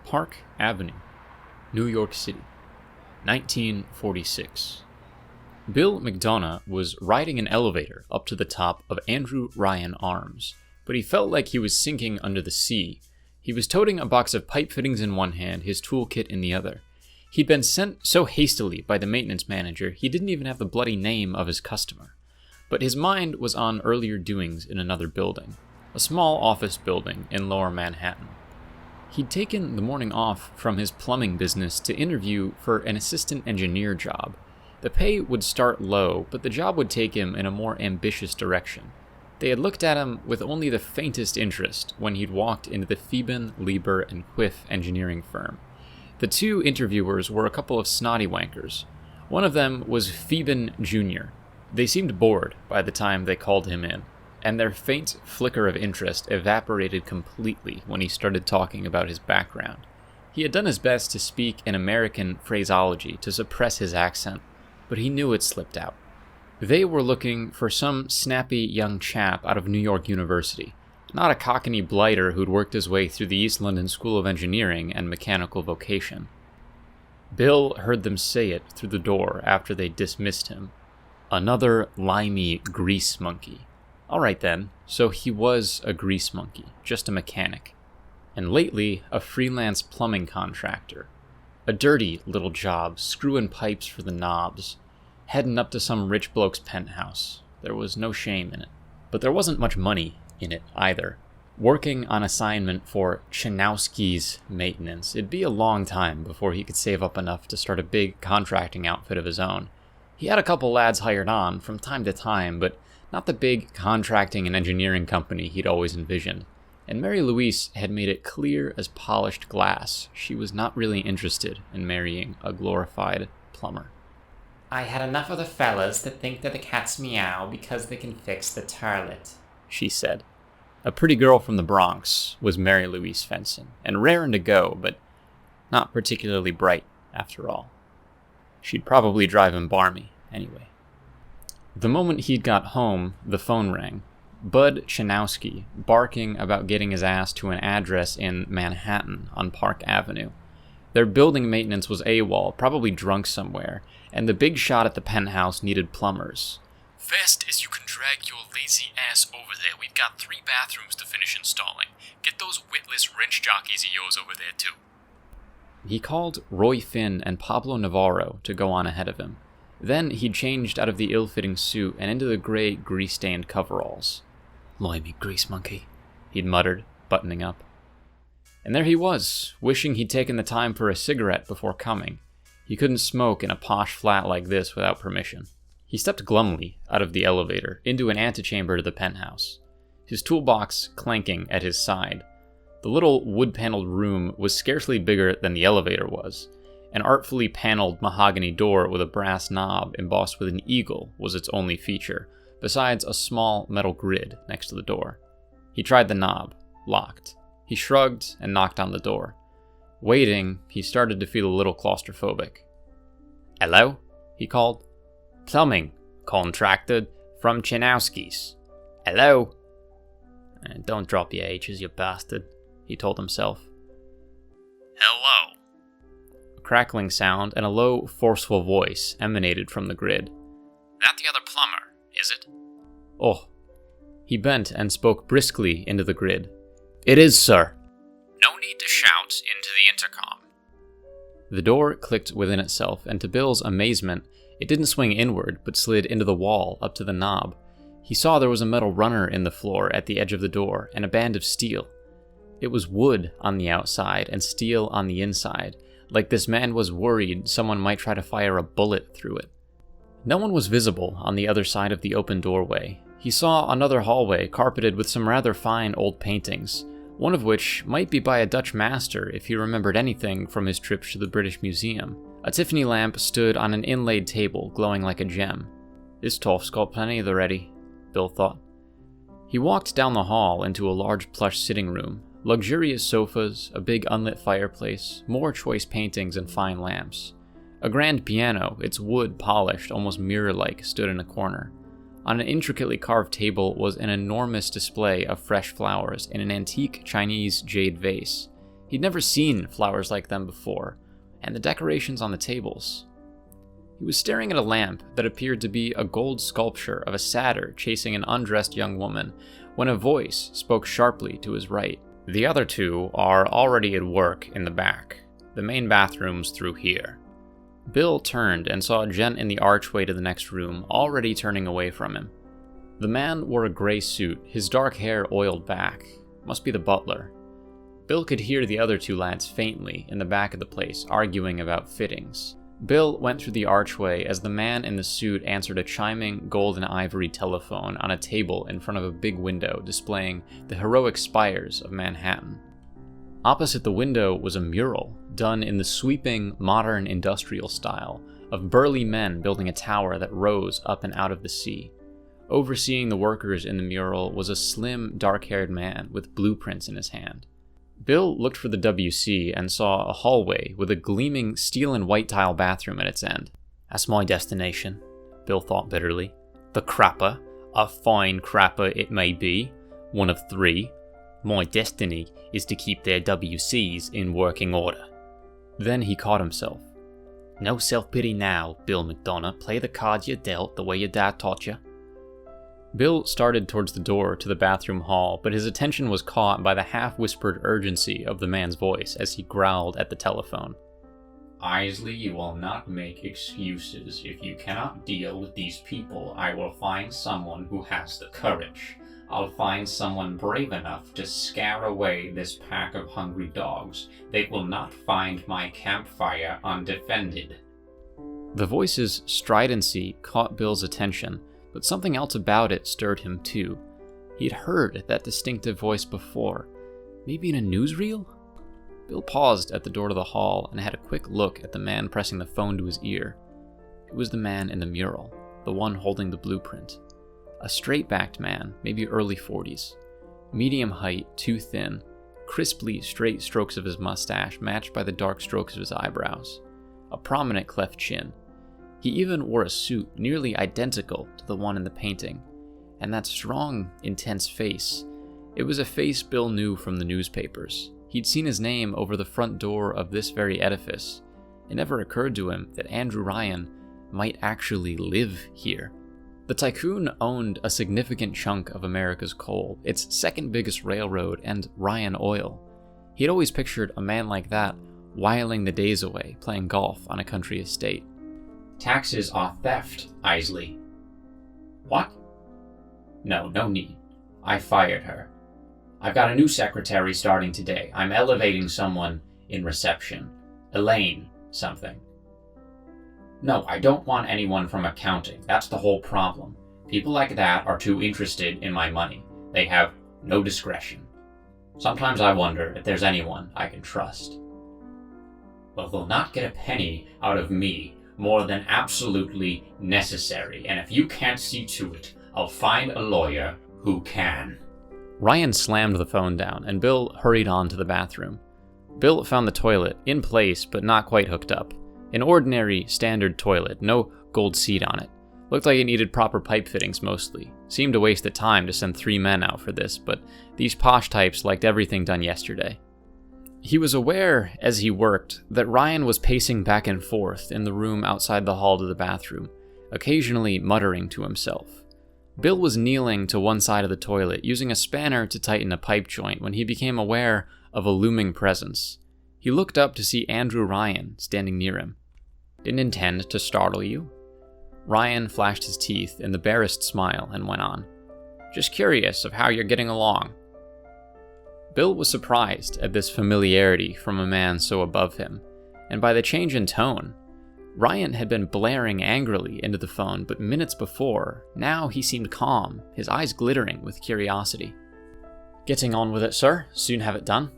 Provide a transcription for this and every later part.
Park Avenue, New York City, 1946. Bill McDonough was riding an elevator up to the top of Andrew Ryan Arms, but he felt like he was sinking under the sea. He was toting a box of pipe fittings in one hand, his toolkit in the other. He'd been sent so hastily by the maintenance manager, he didn't even have the bloody name of his customer. But his mind was on earlier doings in another building, a small office building in Lower Manhattan. He'd taken the morning off from his plumbing business to interview for an assistant engineer job. The pay would start low, but the job would take him in a more ambitious direction. They had looked at him with only the faintest interest when he'd walked into the Theben, Lieber, and Quiff engineering firm. The two interviewers were a couple of snotty wankers. One of them was Theben Jr. They seemed bored by the time they called him in, and their faint flicker of interest evaporated completely when he started talking about his background. He had done his best to speak in American phraseology to suppress his accent, but he knew it slipped out. They were looking for some snappy young chap out of New York University, not a cockney blighter who'd worked his way through the East London School of Engineering and Mechanical Vocation. Bill heard them say it through the door after they dismissed him. Another limey grease monkey. All right then, so he was a grease monkey, just a mechanic. And lately, a freelance plumbing contractor. A dirty little job, screwing pipes for the knobs. Heading up to some rich bloke's penthouse. There was no shame in it. But there wasn't much money in it either. Working on assignment for Chanowski's maintenance, it'd be a long time before he could save up enough to start a big contracting outfit of his own. He had a couple lads hired on from time to time, but not the big contracting and engineering company he'd always envisioned. And Mary Louise had made it clear as polished glass she was not really interested in marrying a glorified plumber. I had enough of the fellas that think that the cats meow because they can fix the toilet, she said. A pretty girl from the Bronx was Mary Louise Fenson, and rarin' to go, but not particularly bright, after all. She'd probably drive him barmy, anyway. The moment he'd got home, the phone rang. Bud Chanowski, barking about getting his ass to an address in Manhattan on Park Avenue. Their building maintenance was AWOL, probably drunk somewhere, and the big shot at the penthouse needed plumbers. Fast as you can drag your lazy ass over there. We've got 3 bathrooms to finish installing. Get those witless wrench jockeys of yours over there, too. He called Roy Finn and Pablo Navarro to go on ahead of him. Then he changed out of the ill-fitting suit and into the gray, grease-stained coveralls. "Limey grease monkey," he'd muttered, buttoning up. And there he was, wishing he'd taken the time for a cigarette before coming. He couldn't smoke in a posh flat like this without permission. He stepped glumly out of the elevator into an antechamber to the penthouse, his toolbox clanking at his side. The little wood-paneled room was scarcely bigger than the elevator was. An artfully paneled mahogany door with a brass knob embossed with an eagle was its only feature, besides a small metal grid next to the door. He tried the knob, locked. He shrugged and knocked on the door. Waiting, he started to feel a little claustrophobic. "Hello?" he called. "Plumbing, contracted, from Chanowski's. Hello?" "Don't drop your H's, you bastard," he told himself. Hello. A crackling sound and a low, forceful voice emanated from the grid. That the other plumber, is it? "Oh." He bent and spoke briskly into the grid. "It is, sir." No need to shout into the intercom. The door clicked within itself, and to Bill's amazement, it didn't swing inward, but slid into the wall up to the knob. He saw there was a metal runner in the floor at the edge of the door, and a band of steel. It was wood on the outside and steel on the inside, like this man was worried someone might try to fire a bullet through it. No one was visible on the other side of the open doorway. He saw another hallway carpeted with some rather fine old paintings, one of which might be by a Dutch master if he remembered anything from his trips to the British Museum. A Tiffany lamp stood on an inlaid table, glowing like a gem. "This toff's got plenty of the ready," Bill thought. He walked down the hall into a large plush sitting room, luxurious sofas, a big unlit fireplace, more choice paintings and fine lamps. A grand piano, its wood polished, almost mirror-like, stood in a corner. On an intricately carved table was an enormous display of fresh flowers in an antique Chinese jade vase. He'd never seen flowers like them before, and the decorations on the tables. He was staring at a lamp that appeared to be a gold sculpture of a satyr chasing an undressed young woman, when a voice spoke sharply to his right. "The other two are already at work in the back. The main bathroom's through here." Bill turned and saw a gent in the archway to the next room, already turning away from him. The man wore a gray suit, his dark hair oiled back. Must be the butler. Bill could hear the other two lads faintly in the back of the place, arguing about fittings. Bill went through the archway as the man in the suit answered a chiming gold and ivory telephone on a table in front of a big window displaying the heroic spires of Manhattan. Opposite the window was a mural, done in the sweeping, modern industrial style, of burly men building a tower that rose up and out of the sea. Overseeing the workers in the mural was a slim, dark-haired man with blueprints in his hand. Bill looked for the WC and saw a hallway with a gleaming steel and white tile bathroom at its end. "That's my destination," Bill thought bitterly. "The crapper. A fine crapper it may be. One of 3. My destiny is to keep their WCs in working order." Then he caught himself. "No self-pity now, Bill McDonough. Play the cards you're dealt the way your dad taught you." Bill started towards the door to the bathroom hall, but his attention was caught by the half-whispered urgency of the man's voice as he growled at the telephone. "Isley, you will not make excuses. If you cannot deal with these people, I will find someone who has the courage. I'll find someone brave enough to scare away this pack of hungry dogs. They will not find my campfire undefended." The voice's stridency caught Bill's attention, but something else about it stirred him too. He'd heard that distinctive voice before. Maybe in a newsreel? Bill paused at the door to the hall and had a quick look at the man pressing the phone to his ear. It was the man in the mural, the one holding the blueprint. A straight-backed man, maybe early 40s. Medium height, too thin, crisply straight strokes of his mustache matched by the dark strokes of his eyebrows. A prominent cleft chin. He even wore a suit nearly identical to the one in the painting. And that strong, intense face. It was a face Bill knew from the newspapers. He'd seen his name over the front door of this very edifice. It never occurred to him that Andrew Ryan might actually live here. The tycoon owned a significant chunk of America's coal, its second biggest railroad, and Ryan Oil. He'd always pictured a man like that whiling the days away playing golf on a country estate. "Taxes are theft, Isley." "What?" No need. I fired her. I've got a new secretary starting today. I'm elevating someone in reception. Elaine something. No, I don't want anyone from accounting. That's the whole problem. People like that are too interested in my money. They have no discretion. Sometimes I wonder if there's anyone I can trust. Well, they'll not get a penny out of me more than absolutely necessary, and if you can't see to it, I'll find a lawyer who can. Ryan slammed the phone down, and Bill hurried on to the bathroom. Bill found the toilet, in place but not quite hooked up. An ordinary, standard toilet, no gold seat on it. Looked like it needed proper pipe fittings mostly. Seemed a waste of time to send 3 men out for this, but these posh types liked everything done yesterday. He was aware, as he worked, that Ryan was pacing back and forth in the room outside the hall to the bathroom, occasionally muttering to himself. Bill was kneeling to one side of the toilet, using a spanner to tighten a pipe joint when he became aware of a looming presence. He looked up to see Andrew Ryan standing near him. "Didn't intend to startle you." Ryan flashed his teeth in the barest smile and went on. "Just curious of how you're getting along." Bill was surprised at this familiarity from a man so above him, and by the change in tone. Ryan had been blaring angrily into the phone, but minutes before, now he seemed calm, his eyes glittering with curiosity. "Getting on with it, sir. Soon have it done."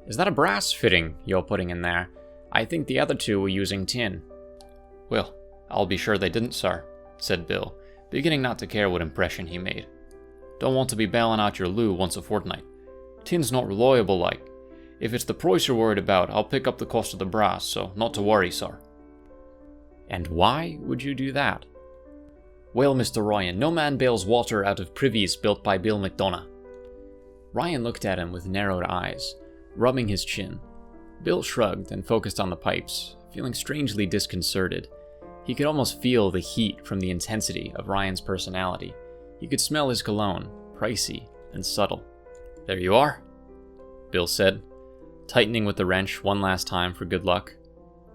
"Is that a brass fitting you're putting in there? I think the other two were using tin." "Well, I'll be sure they didn't, sir," said Bill, beginning not to care what impression he made. "Don't want to be bailing out your loo once a fortnight. Tin's not reliable like. If it's the price you're worried about, I'll pick up the cost of the brass, so not to worry, sir." "And why would you do that?" "Well, Mr. Ryan, no man bails water out of privies built by Bill McDonough." Ryan looked at him with narrowed eyes. rubbing his chin. Bill shrugged and focused on the pipes, feeling strangely disconcerted. He could almost feel the heat from the intensity of Ryan's personality. He could smell his cologne, pricey and subtle. "There you are," Bill said, tightening with the wrench one last time for good luck.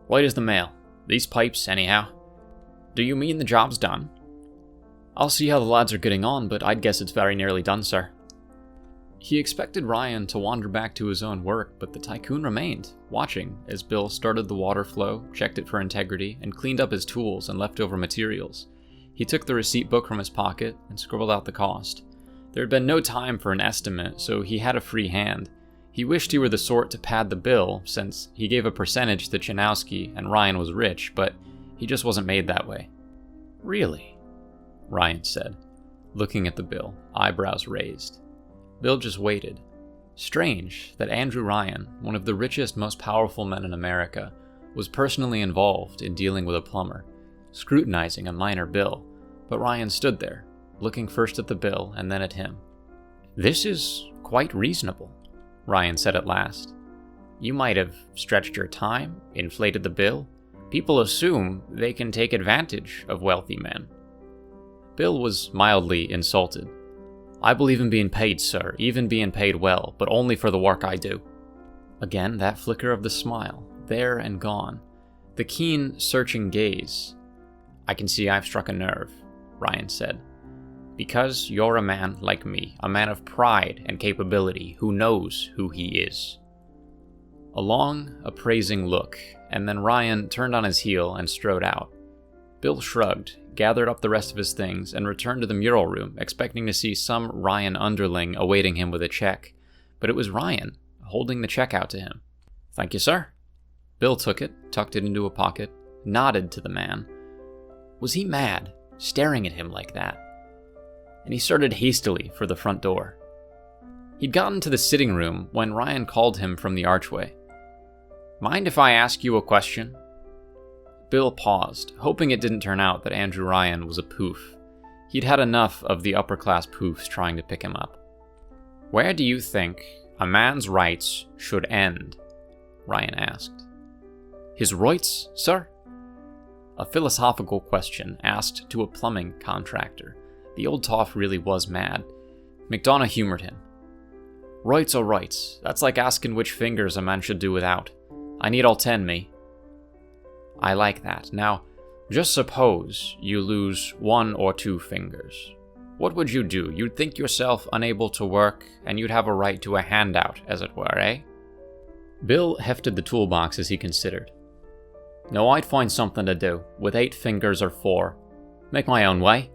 "Right as the mail. These pipes, anyhow." "Do you mean the job's done?" "I'll see how the lads are getting on, but I'd guess it's very nearly done, sir." He expected Ryan to wander back to his own work, but the tycoon remained, watching as Bill started the water flow, checked it for integrity, and cleaned up his tools and leftover materials. He took the receipt book from his pocket and scribbled out the cost. There had been no time for an estimate, so he had a free hand. He wished he were the sort to pad the bill, since he gave a percentage to Chanowski and Ryan was rich, but he just wasn't made that way. "Really?" Ryan said, looking at the bill, eyebrows raised. Bill just waited. Strange that Andrew Ryan, one of the richest, most powerful men in America, was personally involved in dealing with a plumber, scrutinizing a minor bill, but Ryan stood there, looking first at the bill and then at him. "This is quite reasonable," Ryan said at last. "You might have stretched your time, inflated the bill. People assume they can take advantage of wealthy men." Bill was mildly insulted. "I believe in being paid, sir, even being paid well, but only for the work I do." Again, that flicker of the smile, there and gone. The keen, searching gaze. "I can see I've struck a nerve," Ryan said. "Because you're a man like me, a man of pride and capability, who knows who he is." A long, appraising look, and then Ryan turned on his heel and strode out. Bill shrugged, gathered up the rest of his things, and returned to the mural room, expecting to see some Ryan underling awaiting him with a check. But it was Ryan, holding the check out to him. "Thank you, sir." Bill took it, tucked it into a pocket, nodded to the man. Was he mad, staring at him like that? And he started hastily for the front door. He'd gotten to the sitting room when Ryan called him from the archway. "Mind if I ask you a question?" Bill paused, hoping it didn't turn out that Andrew Ryan was a poof. He'd had enough of the upper-class poofs trying to pick him up. "Where do you think a man's rights should end?" Ryan asked. "His rights, sir?" A philosophical question asked to a plumbing contractor. The old toff really was mad. McDonough humored him. "Rights are rights. That's like asking which fingers a man should do without. I need all 10, me." "I like that. Now, just suppose you lose 1 or 2 fingers. What would you do? You'd think yourself unable to work, and you'd have a right to a handout, as it were, eh?" Bill hefted the toolbox as he considered. "No, I'd find something to do, with 8 fingers or 4. Make my own way.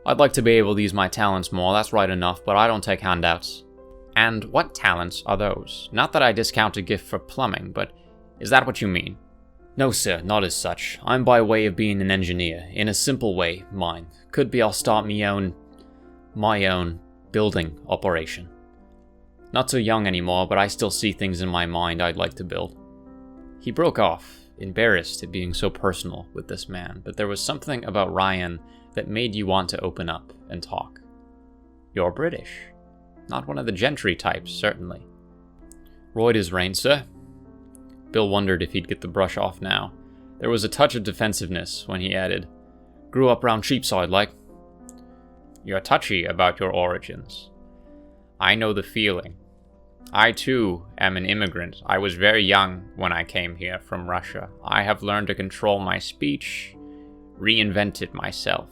I'd like to be able to use my talents more, that's right enough, but I don't take handouts." "And what talents are those? Not that I discount a gift for plumbing, but is that what you mean?" "No, sir, not as such. I'm by way of being an engineer. In a simple way, mind. Could be I'll start my own building operation. Not so young anymore, but I still see things in my mind I'd like to build." He broke off, embarrassed at being so personal with this man, but there was something about Ryan that made you want to open up and talk. "You're British. Not one of the gentry types, certainly." "Right as rain, sir." Bill wondered if he'd get the brush off now. There was a touch of defensiveness when he added, "Grew up round Cheapside, like." "You're touchy about your origins. I know the feeling. I, too, am an immigrant. I was very young when I came here from Russia. I have learned to control my speech, reinvented myself.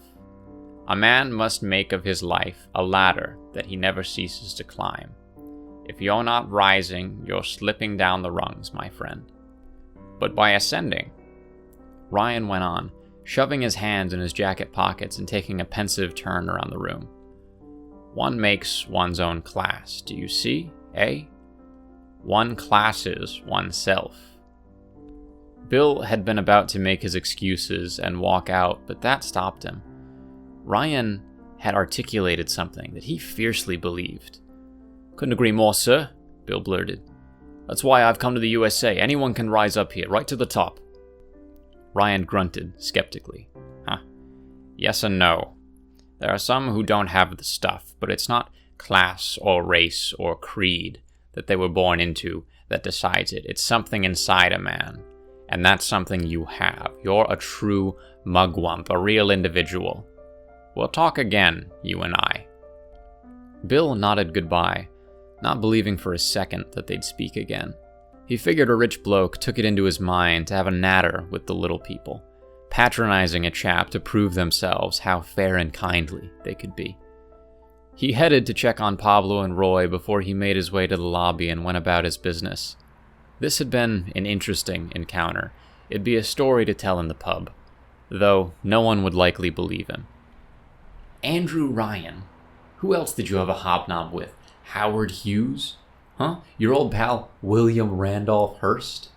A man must make of his life a ladder that he never ceases to climb. If you're not rising, you're slipping down the rungs, my friend. But by ascending," Ryan went on, shoving his hands in his jacket pockets and taking a pensive turn around the room, "one makes one's own class, do you see, eh? One classes oneself." Bill had been about to make his excuses and walk out, but that stopped him. Ryan had articulated something that he fiercely believed. "Couldn't agree more, sir," Bill blurted. "That's why I've come to the USA. Anyone can rise up here, right to the top." Ryan grunted skeptically. Yes and no. There are some who don't have the stuff, but it's not class or race or creed that they were born into that decides it. It's something inside a man. And that's something you have. You're a true mugwump, a real individual. We'll talk again, you and I. Bill nodded goodbye, not believing for a second that they'd speak again. He figured a rich bloke took it into his mind to have a natter with the little people, patronizing a chap to prove themselves how fair and kindly they could be. He headed to check on Pablo and Roy before he made his way to the lobby and went about his business. This had been an interesting encounter. It'd be a story to tell in the pub, though no one would likely believe him. Andrew Ryan. Who else did you have a hobnob with? Howard Hughes? Huh? Your old pal William Randolph Hearst?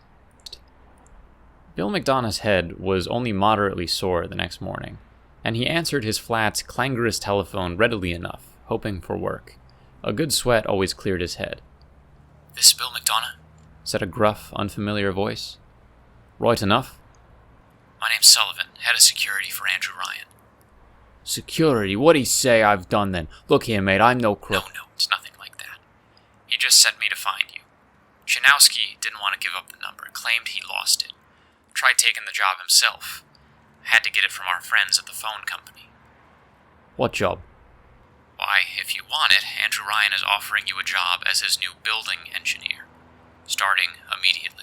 Bill McDonough's head was only moderately sore the next morning, and he answered his flat's clangorous telephone readily enough, hoping for work. A good sweat always cleared his head. This Bill McDonough? Said a gruff, unfamiliar voice. Right enough. My name's Sullivan, head of security for Andrew Ryan. Security? What'd he say I've done then? Look here, mate, I'm no crook. No, it's nothing like that. He just sent me to find you. Chanowski didn't want to give up the number, claimed he lost it. Tried taking the job himself. Had to get it from our friends at the phone company. What job? Why, if you want it, Andrew Ryan is offering you a job as his new building engineer, starting immediately.